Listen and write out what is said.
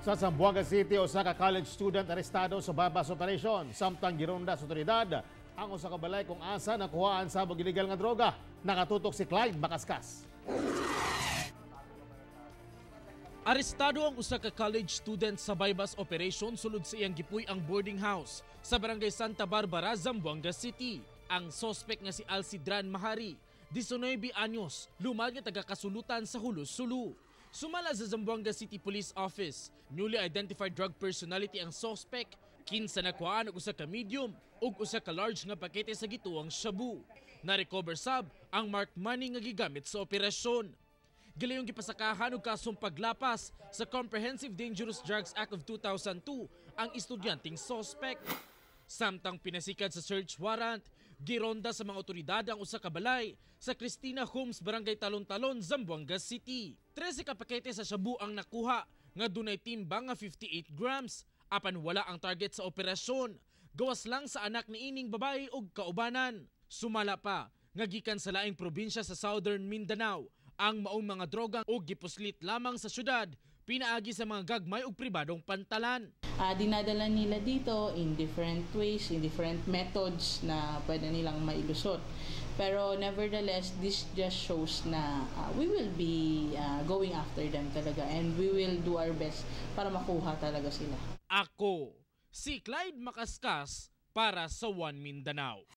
Sa Zamboanga City, usa ka college student arestado sa bypass operation. Samtang gironda sa otoridad ang usa ka balay kung asa nakuhaan sa illegal nga droga. Nakatutok si Clyde Macascas. Arestado ang usa ka college student sa bypass operation sulod sa iyang gipuy ang boarding house sa barangay Santa Barbara, Zamboanga City. Ang sospek nga si Alcidran Mahari, 19 anyos, lumad nga taga-kasulutan sa Hulos-Sulu. Sumala sa Zamboanga City Police Office, newly identified drug personality ang suspect, kinsa nakuhaan og usa ka medium ug usa ka large nga pakete sa gituang shabu. Na-recover sab ang marked money nga gigamit sa operasyon. Gilayong gipasakahan og kasong paglapas sa Comprehensive Dangerous Drugs Act of 2002 ang estudyanteng suspect. Samtang pinasikat sa search warrant, gironda sa mga otoridad ang usa ka balay sa Cristina Homes, Barangay Talon-Talon, Zamboanga City. 13 ka pakete sa shabu ang nakuha nga dunay timbang nga 58 grams. Apan wala ang target sa operasyon. Gawas lang sa anak ni ining babae ug kaubanan. Sumala pa nga gikan sa laing probinsya sa Southern Mindanao ang maong mga droga ug gipuslit lamang sa syudad, pinaagi sa mga gagmay ug pribadong pantalan. Dinadala nila dito in different ways, in different methods na pwede nilang mailusot. Pero nevertheless, this just shows na we will be going after them talaga and we will do our best para makuha talaga sila. Ako, si Clyde Macascas para sa One Mindanao.